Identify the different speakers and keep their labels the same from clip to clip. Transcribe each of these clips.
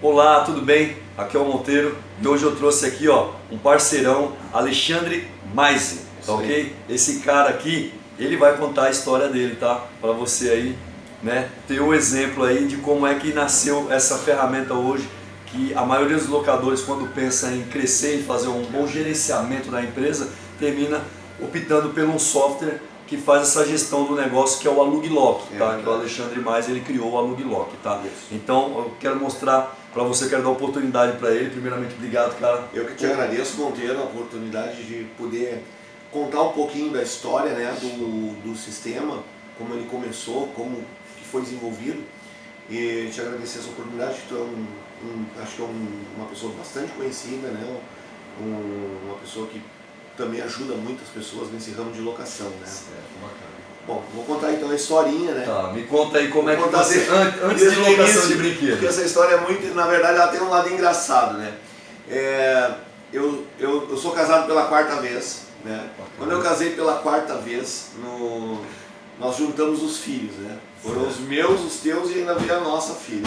Speaker 1: Olá, tudo bem? Aqui é o Monteiro e hoje eu trouxe aqui um parceirão, Alexandre Maise, tá ok? Esse cara aqui, ele vai contar a história dele, tá? Para você aí, né, ter um exemplo aí de como é que nasceu essa ferramenta hoje, que a maioria dos locadores, quando pensa em crescer e fazer um bom gerenciamento da empresa, termina optando por um software que faz essa gestão do negócio, que é o Aluglock, tá? Que o Alexandre Maise, ele criou o Aluglock, tá? Então eu quero mostrar para você, quero dar oportunidade para ele. Primeiramente, obrigado, cara.
Speaker 2: Eu que te agradeço, Monteiro, a oportunidade de poder contar um pouquinho da história, né, do sistema, como ele começou, como que foi desenvolvido. E te agradecer essa oportunidade. Tu é acho que é uma pessoa bastante conhecida, né, uma pessoa que também ajuda muitas pessoas nesse ramo de locação, né?
Speaker 1: Certo, bacana.
Speaker 2: Bom, vou contar então a historinha, né?
Speaker 1: Tá, me conta aí como é que você, antes de locação de brinquedos.
Speaker 2: Porque essa história é muito, na verdade, ela tem um lado engraçado, né? Eu sou casado pela quarta vez, né? Bacana. Quando eu casei pela quarta vez, nós juntamos os filhos, né? Foram os meus, os teus e ainda veio a nossa filha.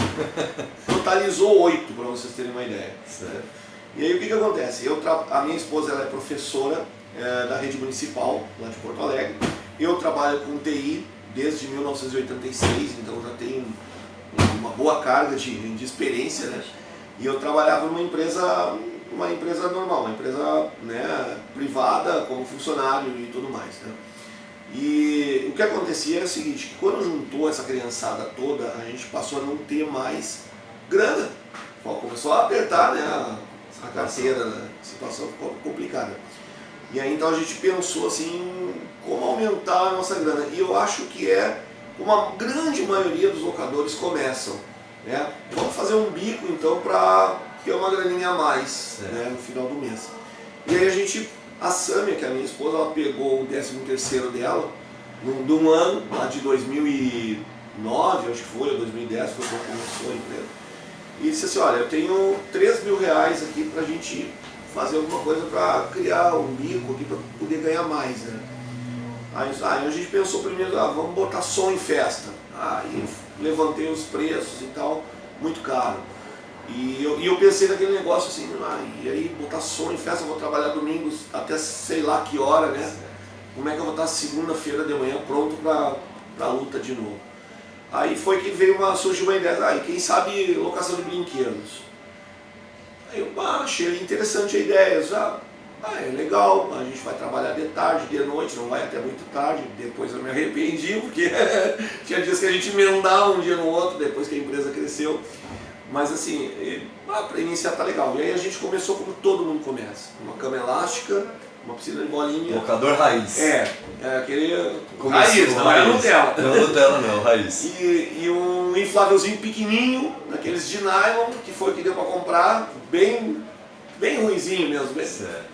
Speaker 2: Totalizou 8, para vocês terem uma ideia.
Speaker 1: Certo.
Speaker 2: E aí o que acontece? A minha esposa, ela é professora da rede municipal lá de Porto Alegre. Eu trabalho com TI desde 1986, então já tenho uma boa carga de experiência, né? E eu trabalhava numa empresa normal, uma empresa, né, privada, como funcionário e tudo mais, né? E o que acontecia é o seguinte, que quando juntou essa criançada toda, a gente passou a não ter mais grana. Começou a apertar, né, a carteira, né? A situação ficou complicada. E aí então a gente pensou assim, como aumentar a nossa grana. E eu acho que como a grande maioria dos locadores começam, né? Vamos fazer um bico então para ter uma graninha a mais, né, no final do mês. E aí a Sâmia, que é a minha esposa, ela pegou o 13º dela, de um ano, lá de 2009, acho que foi, ou 2010, foi quando começou a empresa. E disse assim, olha, eu tenho 3 mil reais aqui pra gente fazer alguma coisa para criar um bico aqui para poder ganhar mais, né? Aí a gente pensou primeiro, vamos botar som em festa. Aí levantei os preços e tal, muito caro. E eu pensei naquele negócio assim, e aí botar som em festa, eu vou trabalhar domingos até sei lá que hora, né? Como é que eu vou estar segunda-feira de manhã pronto para a luta de novo? Aí foi que surgiu uma ideia, quem sabe locação de brinquedos. Aí eu achei interessante a ideia, é legal, a gente vai trabalhar de tarde, de noite, não vai até muito tarde. Depois eu me arrependi, porque tinha dias que a gente emendava um dia no outro, depois que a empresa cresceu. Mas assim, para iniciar tá legal. E aí a gente começou como todo mundo começa, uma cama elástica, uma piscina de bolinha.
Speaker 1: Locador raiz.
Speaker 2: Aquele raiz, não é Nutella.
Speaker 1: Não é Nutella não, raiz.
Speaker 2: E um inflávelzinho pequenininho, daqueles de nylon, que foi o que deu para comprar, bem ruinzinho mesmo,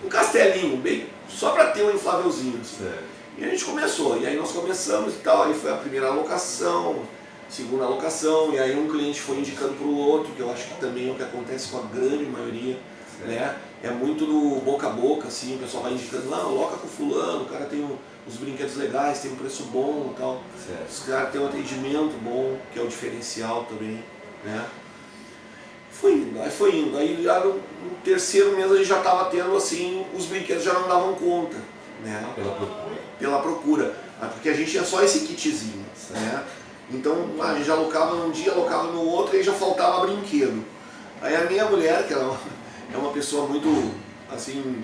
Speaker 2: um castelinho, só para ter um inflávelzinho.
Speaker 1: Certo.
Speaker 2: E a gente começou, e aí nós começamos e tal, aí foi a primeira alocação, segunda alocação, e aí um cliente foi indicando para o outro, que eu acho que também é o que acontece com a grande maioria, né? É muito do boca a boca, assim, o pessoal vai indicando, loca com fulano, o cara tem os brinquedos legais, tem um preço bom e tal, os caras têm um atendimento bom, que é o diferencial também, né? Foi indo, aí já no terceiro mês a gente já estava tendo assim, os brinquedos já não davam conta, né? Pela procura, porque a gente tinha só esse kitzinho, né? Então a gente já alocava num dia, alocava no outro e aí já faltava brinquedo. Aí a minha mulher, que ela é uma pessoa muito assim,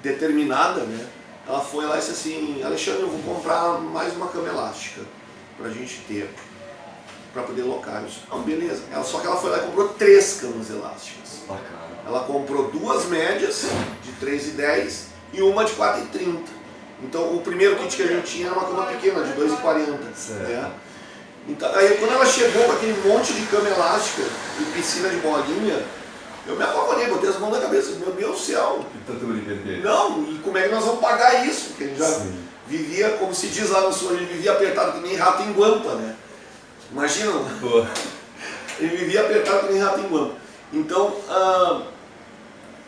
Speaker 2: determinada, né? Ela foi lá e disse assim, Alexandre, eu vou comprar mais uma cama elástica pra gente ter, para poder locar. Eu disse, beleza. Só que ela foi lá e comprou 3 camas elásticas.
Speaker 1: Bacana.
Speaker 2: Ela comprou 2 médias de 3,10 e uma de 4,30. Então o primeiro kit que a gente tinha era uma cama pequena, de 2,40. Né? Então, aí quando ela chegou com aquele monte de cama elástica e piscina de bolinha, eu me apavorei, botei as mãos na cabeça, meu Deus do céu.
Speaker 1: Tanto brinquedo.
Speaker 2: Não, e como é que nós vamos pagar isso? Porque a gente já vivia, como se diz lá no sul, a gente vivia apertado que nem rato em guampa, né? Imagina, ele vivia apertado que nem rato em guampa. Então,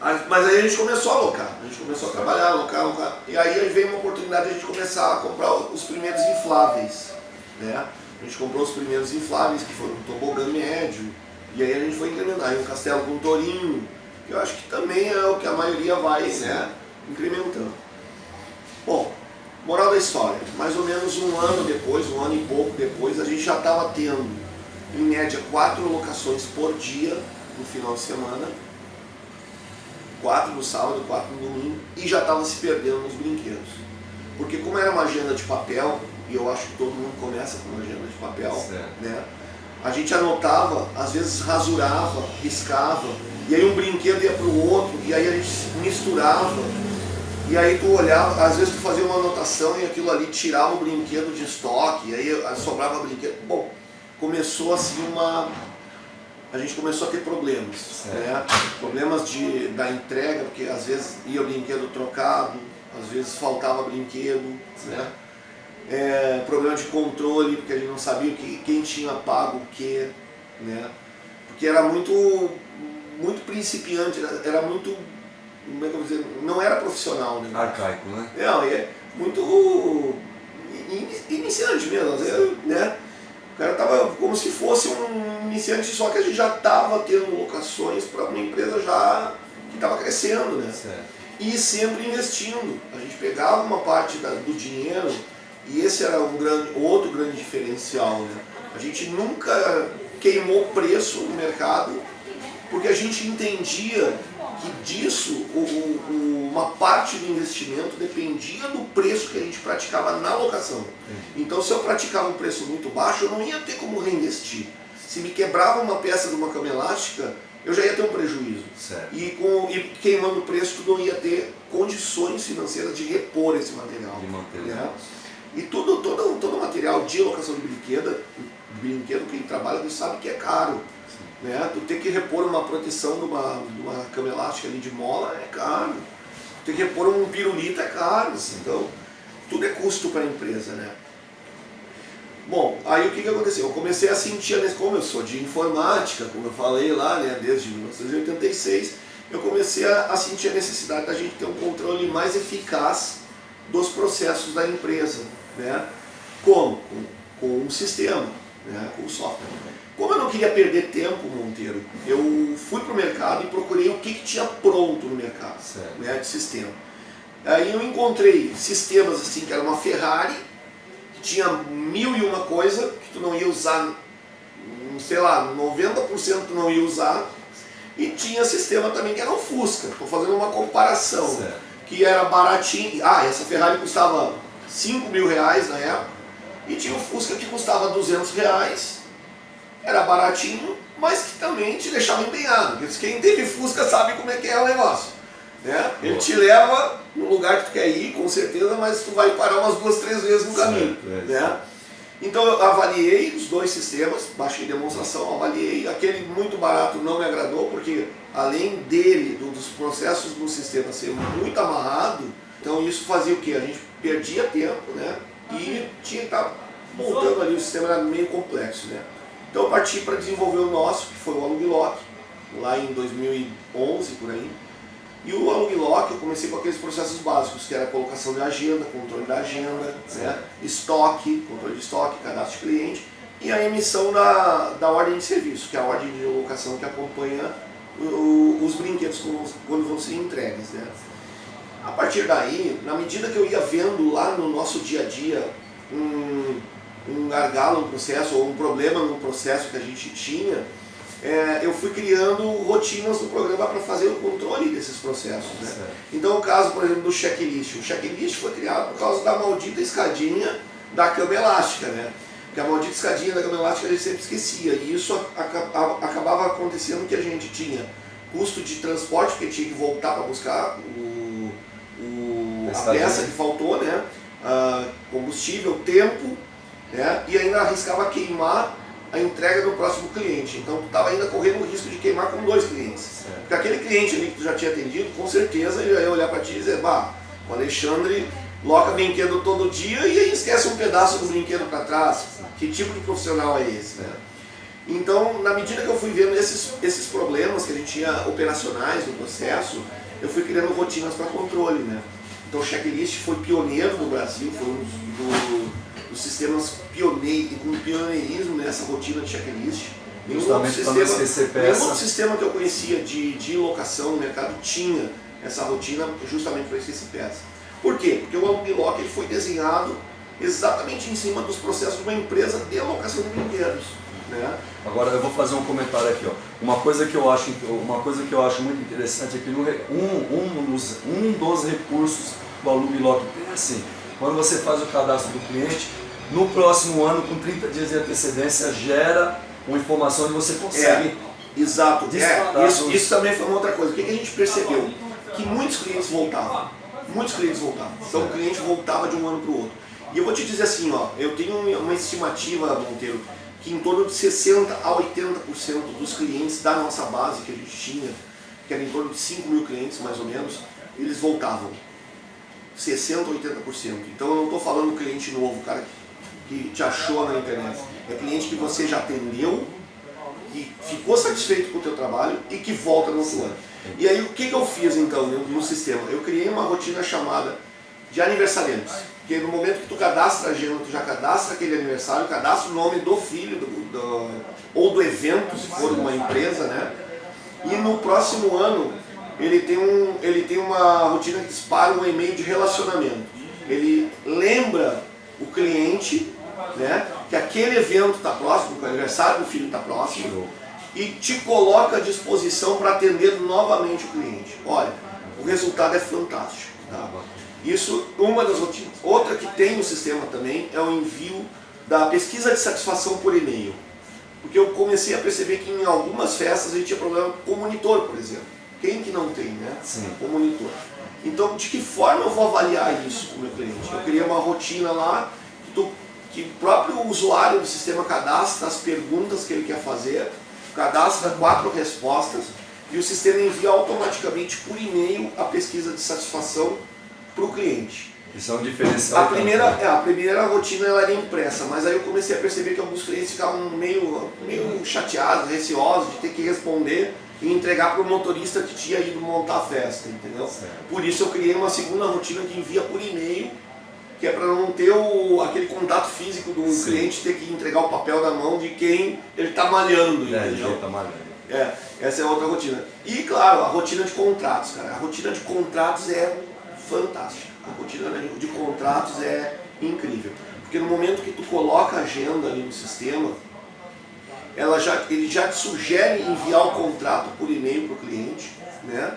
Speaker 2: mas aí a gente começou a alocar, a gente começou a trabalhar, alocar. E aí veio uma oportunidade de a gente começar a comprar os primeiros infláveis, né? A gente comprou os primeiros infláveis, que foram um tobogã médio, E aí a gente foi incrementar. Aí um castelo com tourinho, que eu acho que também é o que a maioria vai, né, incrementando. Bom, moral da história, mais ou menos um ano depois, um ano e pouco depois, a gente já estava tendo, em média, 4 locações por dia no final de semana. 4 no sábado, 4 no domingo, e já estava se perdendo nos brinquedos. Porque como era uma agenda de papel, e eu acho que todo mundo começa com uma agenda de papel, né? A gente anotava, às vezes rasurava, riscava, e aí um brinquedo ia para o outro, e aí a gente misturava, e aí tu olhava, às vezes tu fazia uma anotação e aquilo ali tirava o brinquedo de estoque, e aí sobrava brinquedo. Bom, começou assim a gente começou a ter problemas, né? Problemas da entrega, porque às vezes ia o brinquedo trocado, às vezes faltava brinquedo, né? Problema de controle, porque a gente não sabia quem tinha pago o que, né? Porque era muito principiante, era muito, como é que eu vou dizer, não era profissional, né?
Speaker 1: Arcaico, né?
Speaker 2: Não, é muito iniciante mesmo, às vezes, né? O cara estava como se fosse um iniciante, só que a gente já estava tendo locações para uma empresa já que estava crescendo, né?
Speaker 1: Certo.
Speaker 2: E sempre investindo. A gente pegava uma parte do dinheiro, e esse era outro grande diferencial, né? A gente nunca queimou preço no mercado, porque a gente entendia que disso, uma parte do investimento dependia do preço que a gente praticava na locação. Então, se eu praticava um preço muito baixo, eu não ia ter como reinvestir. Se me quebrava uma peça de uma cama elástica, eu já ia ter um prejuízo. E queimando o preço, tu não ia ter condições financeiras de repor esse material.
Speaker 1: De manter,
Speaker 2: né? E todo material de locação de brinquedo, quem trabalha sabe que é caro. Né? Tu ter que repor uma proteção de uma cama elástica ali de mola é caro. Tu ter que repor um pirulito é caro. Então, tudo é custo para a empresa, né? Bom, aí o que aconteceu? Eu comecei a sentir, como eu sou de informática, como eu falei lá, né, desde 1986, eu comecei a sentir a necessidade da gente ter um controle mais eficaz dos processos da empresa, né? Como? Com um sistema, né? Com o software. Como eu não queria perder tempo, Monteiro, eu fui para o mercado e procurei o que tinha pronto no mercado, né, de sistema. Aí eu encontrei sistemas assim, que era uma Ferrari, que tinha 1001 coisa, que tu não ia usar, sei lá, 90% tu não ia usar, e tinha sistema também que era o Fusca. Estou fazendo uma comparação, que era baratinho. Essa Ferrari custava 5 mil reais na época, e tinha o Fusca que custava 200 reais, era baratinho, mas que também te deixava empenhado. Porque quem teve Fusca sabe como é que é o negócio. Né? Ele te leva no lugar que tu quer ir, com certeza, mas tu vai parar umas 2, 3 vezes no caminho. Né? Então eu avaliei os dois sistemas, baixei demonstração, avaliei. Aquele muito barato não me agradou, porque além dos processos do sistema ser muito amarrado, então isso fazia o quê? A gente perdia tempo, né? E tinha que estar montando ali, o sistema era meio complexo. Né? Então eu parti para desenvolver o nosso, que foi o Aluglock, lá em 2011, por aí. E o Aluglock eu comecei com aqueles processos básicos, que era a colocação de agenda, controle da agenda, né? Estoque, controle de estoque, cadastro de cliente, e a emissão da ordem de serviço, que é a ordem de locação que acompanha os brinquedos quando vão ser entregues. Né? A partir daí, na medida que eu ia vendo lá no nosso dia a dia um gargalo no processo ou um problema no processo que a gente tinha, eu fui criando rotinas no programa para fazer o controle desses processos. Né? Então o caso, por exemplo, do checklist. O checklist foi criado por causa da maldita escadinha da cama elástica. Né? Porque a maldita escadinha da cama elástica a gente sempre esquecia. E isso acabava acontecendo que a gente tinha custo de transporte, porque tinha que voltar para buscar a peça que faltou, né? Combustível, tempo, né? E ainda arriscava queimar a entrega do próximo cliente. Então tu estava ainda correndo o risco de queimar com 2 clientes. Porque aquele cliente ali que tu já tinha atendido, com certeza ele ia olhar para ti e dizer, o Alexandre loca brinquedo todo dia e aí esquece um pedaço do brinquedo para trás. Que tipo de profissional é esse? Né? Então, na medida que eu fui vendo esses problemas que a gente tinha operacionais no processo, eu fui criando rotinas para controle. Né? Então o checklist foi pioneiro no Brasil, foi um dos sistemas com pioneirismo nessa rotina de checklist.
Speaker 1: Justamente para não esquecer
Speaker 2: nenhum outro
Speaker 1: peça.
Speaker 2: sistema que eu conhecia de locação no mercado tinha essa rotina justamente para esquecer peça. Por quê? Porque o Alumilock ele foi desenhado exatamente em cima dos processos de uma empresa de locação de brinquedos. Né?
Speaker 1: Agora eu vou fazer um comentário aqui, ó. Uma coisa que eu acho muito interessante é que um dos recursos do Alumilock tem assim, quando você faz o cadastro do cliente, no próximo ano, com 30 dias de antecedência, gera uma informação e você consegue.
Speaker 2: Exato.
Speaker 1: disparar
Speaker 2: Isso também foi uma outra coisa. O que a gente percebeu? Que muitos clientes voltavam. Então o cliente voltava de um ano para o outro. E eu vou te dizer assim, ó, eu tenho uma estimativa, Monteiro, que em torno de 60% a 80% dos clientes da nossa base que a gente tinha, que era em torno de 5 mil clientes mais ou menos, eles voltavam. 60% a 80%. Então eu não estou falando cliente novo, cara que te achou na internet. É cliente que você já atendeu, que ficou satisfeito com o teu trabalho e que volta no outro ano. E aí o que eu fiz então no sistema? Eu criei uma rotina chamada de aniversariantes. Porque no momento que tu cadastra a agenda, tu já cadastra aquele aniversário, cadastra o nome do filho ou do evento, se for uma empresa, né? E no próximo ano ele tem uma rotina que dispara um e-mail de relacionamento. Ele lembra o cliente, né, que aquele evento está próximo, que o aniversário do filho está próximo, e te coloca à disposição para atender novamente o cliente. Olha, o resultado é fantástico. Tá? Isso, uma das rotinas. Outra que tem no sistema também é o envio da pesquisa de satisfação por e-mail. Porque eu comecei a perceber que em algumas festas a gente tinha problema com o monitor, por exemplo. Quem que não tem, né?
Speaker 1: Sim.
Speaker 2: O monitor. Então, de que forma eu vou avaliar isso com o meu cliente? Eu criei uma rotina lá que o próprio usuário do sistema cadastra as perguntas que ele quer fazer, cadastra 4 respostas e o sistema envia automaticamente por e-mail a pesquisa de satisfação para o cliente.
Speaker 1: Isso é um diferencial.
Speaker 2: A primeira rotina ela era impressa, mas aí eu comecei a perceber que alguns clientes ficavam meio chateados, receosos de ter que responder e entregar para o motorista que tinha ido montar a festa, entendeu?
Speaker 1: Certo.
Speaker 2: Por isso eu criei uma segunda rotina que envia por e-mail, que é para não ter aquele contato físico do cliente ter que entregar o papel na mão de quem ele está malhando, entendeu?
Speaker 1: Tá malhando.
Speaker 2: Essa é outra rotina. E claro, a rotina de contratos, cara. A rotina de contratos é fantástica. A rotina de contratos é incrível. Porque no momento que tu coloca a agenda ali no sistema, ele já te sugere enviar o contrato por e-mail para o cliente, né?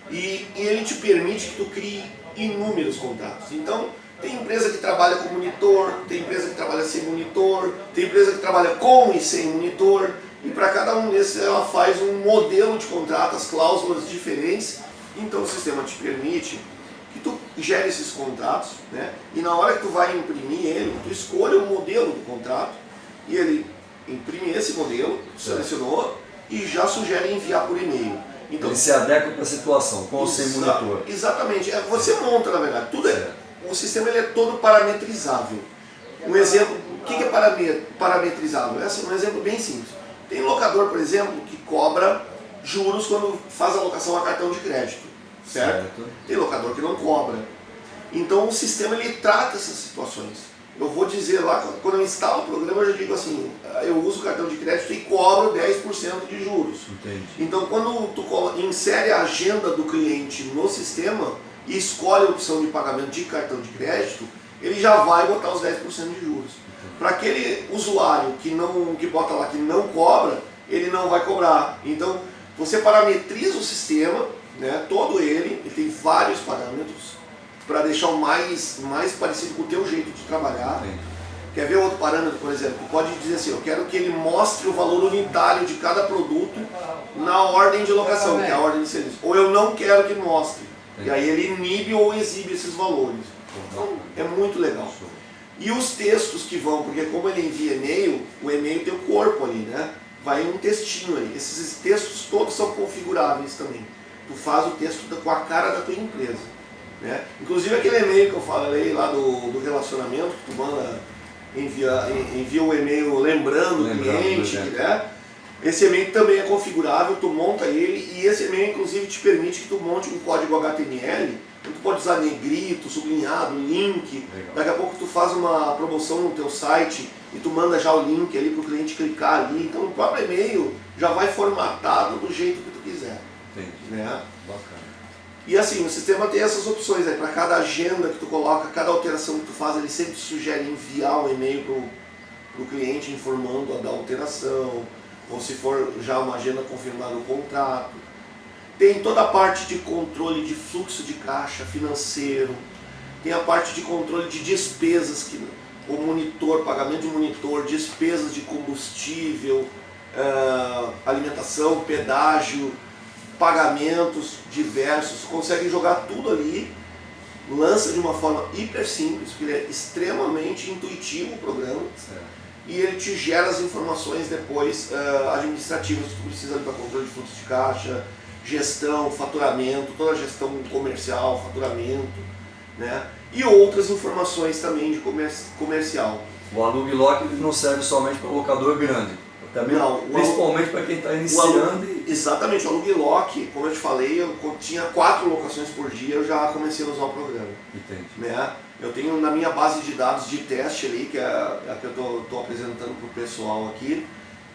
Speaker 2: E ele te permite que tu crie inúmeros contratos. Então, tem empresa que trabalha com monitor, tem empresa que trabalha sem monitor, tem empresa que trabalha com e sem monitor, e para cada um desses ela faz um modelo de contrato, as cláusulas diferentes. Então o sistema te permite que tu gere esses contratos, né? E na hora que tu vai imprimir ele, tu escolha o modelo do contrato e ele imprime esse modelo, selecionou e já sugere enviar por e-mail. Então,
Speaker 1: ele se adequa para a situação, com ou sem monitor.
Speaker 2: Exatamente. Você monta, na verdade, tudo o sistema ele é todo parametrizável. Um exemplo, o que é parametrizável? É assim, um exemplo bem simples. Tem locador, por exemplo, que cobra juros quando faz a locação a cartão de crédito, certo? Tem locador que não cobra. Então o sistema ele trata essas situações. Eu vou dizer lá, quando eu instalo o programa, eu já digo assim, eu uso o cartão de crédito e cobro 10% de juros.
Speaker 1: Entendi.
Speaker 2: Então quando tu insere a agenda do cliente no sistema e escolhe a opção de pagamento de cartão de crédito, ele já vai botar os 10% de juros. Para aquele usuário que bota lá que não cobra, ele não vai cobrar. Então você parametriza o sistema, né, todo ele tem vários parâmetros, para deixar o mais parecido com o teu jeito de trabalhar.
Speaker 1: Sim.
Speaker 2: Quer ver outro parâmetro, por exemplo? Pode dizer assim, eu quero que ele mostre o valor unitário de cada produto na ordem de locação, que é a ordem de serviço. Ou eu não quero que mostre. E aí ele inibe ou exibe esses valores. Então é muito legal. E os textos que vão, porque como ele envia e-mail, o e-mail tem o corpo ali, né? Vai um textinho ali. Esses textos todos são configuráveis também. Tu faz o texto com a cara da tua empresa. Né? Inclusive aquele e-mail que eu falei lá do relacionamento, que tu manda envia o e-mail lembrando o cliente, né? Esse e-mail também é configurável, tu monta ele e esse e-mail inclusive te permite que tu monte um código HTML, tu pode usar negrito, sublinhado, link.
Speaker 1: Legal.
Speaker 2: Daqui a pouco tu faz uma promoção no teu site e tu manda já o link ali para o cliente clicar ali. Então o próprio e-mail já vai formatado do jeito que tu quiser.
Speaker 1: Entendi.
Speaker 2: Né?
Speaker 1: Bacana.
Speaker 2: E assim, o sistema tem essas opções aí, para cada agenda que tu coloca, cada alteração que tu faz, ele sempre sugere enviar um e-mail para o cliente informando da alteração, ou se for já uma agenda confirmada o contrato. Tem toda a parte de controle de fluxo de caixa financeiro, tem a parte de controle de despesas, que o monitor, pagamento de monitor, despesas de combustível, alimentação, pedágio, pagamentos diversos, consegue jogar tudo ali, lança de uma forma hiper simples, porque ele é extremamente intuitivo o programa.
Speaker 1: Certo.
Speaker 2: E ele te gera as informações depois administrativas que tu precisa para controle de fluxo de caixa, gestão, faturamento, toda a gestão comercial, faturamento, né? E outras informações também de comercial.
Speaker 1: O Alug Lock não serve somente para locador grande, também,
Speaker 2: Não,
Speaker 1: principalmente para quem está iniciando.
Speaker 2: Exatamente, o Alug Lock, como eu te falei, eu tinha 4 locações por dia, eu já comecei a usar o programa.
Speaker 1: Entendi.
Speaker 2: Né? Eu tenho na minha base de dados de teste ali, que é a que eu estou apresentando para o pessoal aqui,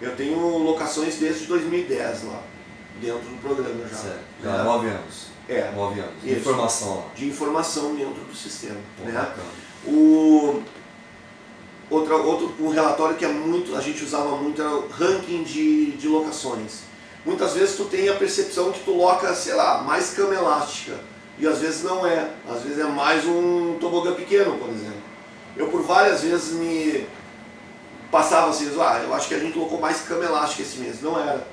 Speaker 2: eu tenho locações desde 2010 lá, dentro do programa já.
Speaker 1: Certo. Já há 9 anos. 9 anos. De
Speaker 2: Isso.
Speaker 1: informação lá.
Speaker 2: De informação dentro do sistema.
Speaker 1: Pô,
Speaker 2: Né?
Speaker 1: bacana.
Speaker 2: Um relatório que a gente usava muito era o ranking de locações. Muitas vezes tu tem a percepção que tu loca, sei lá, mais cama elástica. E às vezes não é. Às vezes é mais um tobogã pequeno, por exemplo. Eu por várias vezes me passava assim, eu acho que a gente colocou mais cama elástica esse mês. Não era.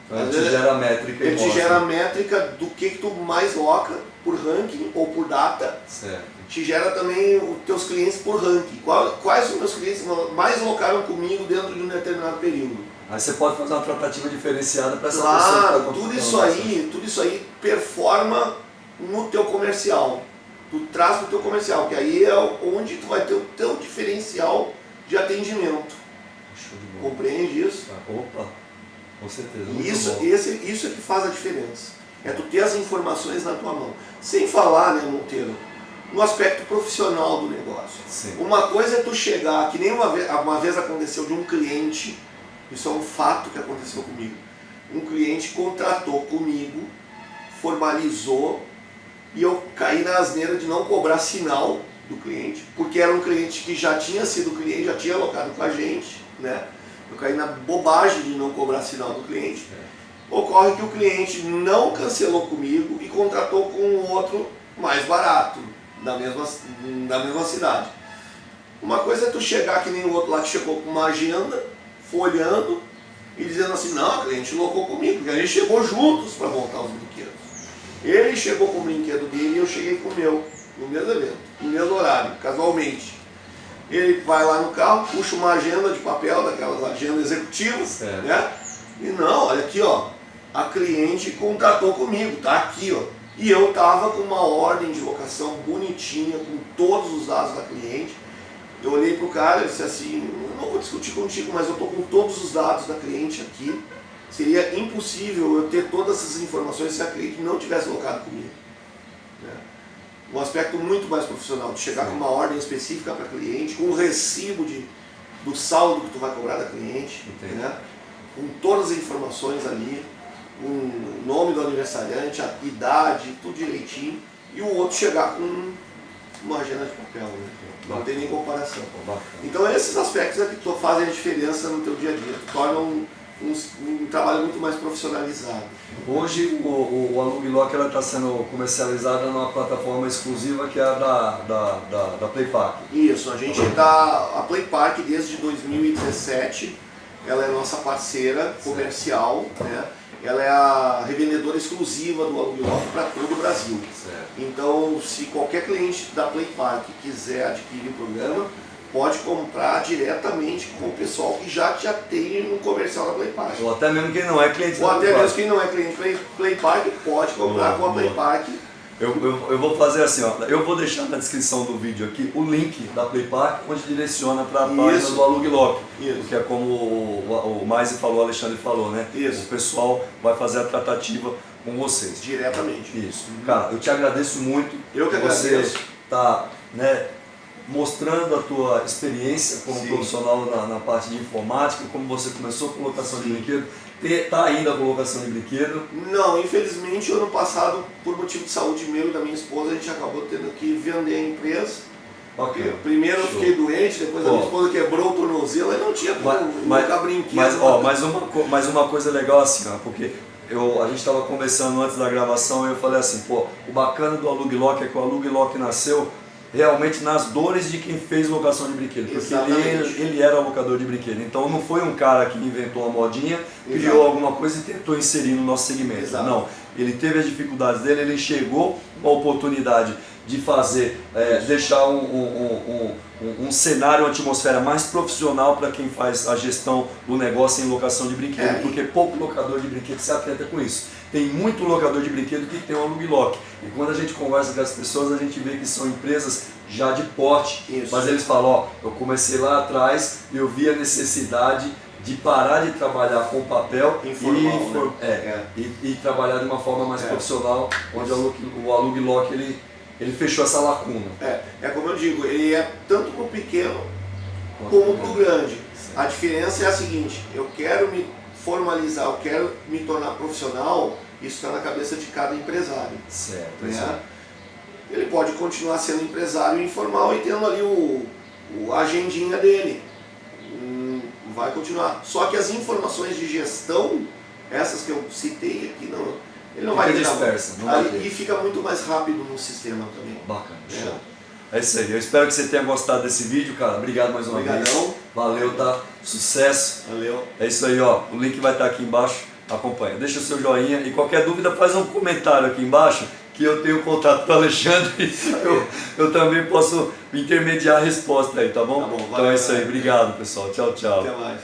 Speaker 1: Então ele te gera a métrica.
Speaker 2: Ele te gera a métrica do que tu mais loca por ranking ou por data.
Speaker 1: Certo.
Speaker 2: Te gera também os teus clientes por ranking. Quais os meus clientes mais locaram comigo dentro de um determinado período.
Speaker 1: Aí você pode fazer uma tratativa diferenciada para essa
Speaker 2: Claro,
Speaker 1: pessoa.
Speaker 2: Tudo isso aí performa no teu comercial. Tu traz para o teu comercial, que aí é onde tu vai ter o teu diferencial de atendimento.
Speaker 1: Show de bola.
Speaker 2: Compreende isso?
Speaker 1: Opa, com certeza.
Speaker 2: Isso é que faz a diferença. É tu ter as informações na tua mão. Sem falar, né, Monteiro, no aspecto profissional do negócio.
Speaker 1: Sim.
Speaker 2: Uma coisa é tu chegar, que nem uma vez aconteceu de um cliente, isso é um fato que aconteceu comigo. Um cliente contratou comigo, formalizou, e eu caí na asneira de não cobrar sinal do cliente, porque era um cliente que já tinha sido cliente, já tinha alocado com a gente, né? Eu caí na bobagem de não cobrar sinal do cliente. Ocorre que o cliente não cancelou comigo e contratou com um outro mais barato, da mesma cidade. Uma coisa é tu chegar que nem o outro lá que chegou com uma agenda, folhando e dizendo assim, não, o cliente locou comigo, porque a gente chegou juntos para montar os brinquedos. Ele chegou com o brinquedo dele e eu cheguei com o meu, no mesmo evento, no mesmo horário, casualmente. Ele vai lá no carro, puxa uma agenda de papel, daquelas agendas executivas, né? E não, olha aqui, ó, a cliente contratou comigo, tá aqui, ó. E eu tava com uma ordem de locação bonitinha, com todos os dados da cliente. Eu olhei pro cara e disse assim, não vou discutir contigo, mas eu tô com todos os dados da cliente aqui. Seria impossível eu ter todas essas informações se a cliente não tivesse locado comigo. Né? Um aspecto muito mais profissional, de chegar com uma ordem específica para cliente, com um recibo do saldo que tu vai cobrar da cliente, né? Com todas as informações ali, o nome do aniversariante, a idade, tudo direitinho, e o outro chegar com uma agenda de papel, né? Não tem nem comparação. Então esses aspectos é que fazem a diferença no teu dia a dia, tornam um trabalho muito mais profissionalizado.
Speaker 1: Hoje o Alug Lock está sendo comercializada numa plataforma exclusiva que é a da Playpark.
Speaker 2: Isso, a Playpark desde 2017, ela é nossa parceira comercial, né? Ela é a revendedora exclusiva do Alug Lock para todo o Brasil.
Speaker 1: Certo.
Speaker 2: Então, se qualquer cliente da Playpark quiser adquirir o programa, pode comprar diretamente com o pessoal que já tem no comercial da Playpark.
Speaker 1: Ou até mesmo quem não é cliente
Speaker 2: Ou
Speaker 1: da
Speaker 2: até
Speaker 1: Playpark.
Speaker 2: mesmo quem não é cliente da Playpark pode comprar com a Playpark
Speaker 1: Eu vou fazer assim, ó. Eu vou deixar na descrição do vídeo aqui o link da Playpark, onde direciona para a página do Alugue Lock. Que é como o Maise falou, o Alexandre falou, né?
Speaker 2: Isso.
Speaker 1: O pessoal vai fazer a tratativa com vocês.
Speaker 2: Diretamente.
Speaker 1: Isso. Cara, eu te agradeço muito.
Speaker 2: Eu que
Speaker 1: você
Speaker 2: agradeço.
Speaker 1: tá, né, mostrando a tua experiência como profissional na parte de informática, como você começou com locação de brinquedo. Tá ainda com locação de brinquedo?
Speaker 2: Não, infelizmente ano passado, por motivo de saúde meu e da minha esposa, a gente acabou tendo que vender a empresa.
Speaker 1: Okay.
Speaker 2: Primeiro eu fiquei doente, depois a minha esposa quebrou o tornozelo e não tinha como colocar brinquedo.
Speaker 1: Mas uma coisa legal assim, ó, porque a gente estava conversando antes da gravação e eu falei assim, pô, o bacana do Alugue Lock é que o Alugue Lock nasceu realmente nas dores de quem fez locação de brinquedo, porque ele era locador de brinquedo, então não foi um cara que inventou uma modinha, criou alguma coisa e tentou inserir no nosso segmento, não, ele teve as dificuldades dele, ele enxergou uma oportunidade de fazer, deixar um cenário, uma atmosfera mais profissional para quem faz a gestão do negócio em locação de brinquedo, porque pouco locador de brinquedo se atenta com isso. Tem muito locador de brinquedo que tem um Alugue Lock. E quando a gente conversa com as pessoas, a gente vê que são empresas já de porte. Mas eles falam, ó, eu comecei lá atrás e eu vi a necessidade de parar de trabalhar com papel e trabalhar de uma forma mais profissional, onde o Alugue Lock ele fechou essa lacuna.
Speaker 2: É como eu digo, ele é tanto para o pequeno como para o grande. A diferença é a seguinte, eu quero me formalizar, eu quero me tornar profissional, isso está na cabeça de cada empresário.
Speaker 1: Certo.
Speaker 2: Né? Ele pode continuar sendo empresário informal e tendo ali a agendinha dele. Vai continuar. Só que as informações de gestão, essas que eu citei aqui, ele não vai ter
Speaker 1: dispersa,
Speaker 2: e fica muito mais rápido no sistema também.
Speaker 1: Bacana, show. É isso aí, eu espero que você tenha gostado desse vídeo, cara. Obrigado mais uma vez. Valeu, tá? Sucesso.
Speaker 2: Valeu.
Speaker 1: É isso aí, ó. O link vai estar aqui embaixo. Acompanha. Deixa o seu joinha e qualquer dúvida faz um comentário aqui embaixo que eu tenho contato com o Alexandre. eu também posso intermediar a resposta aí, tá bom?
Speaker 2: Tá bom, valeu,
Speaker 1: então é isso aí. Obrigado, pessoal. Tchau, tchau.
Speaker 2: Até mais.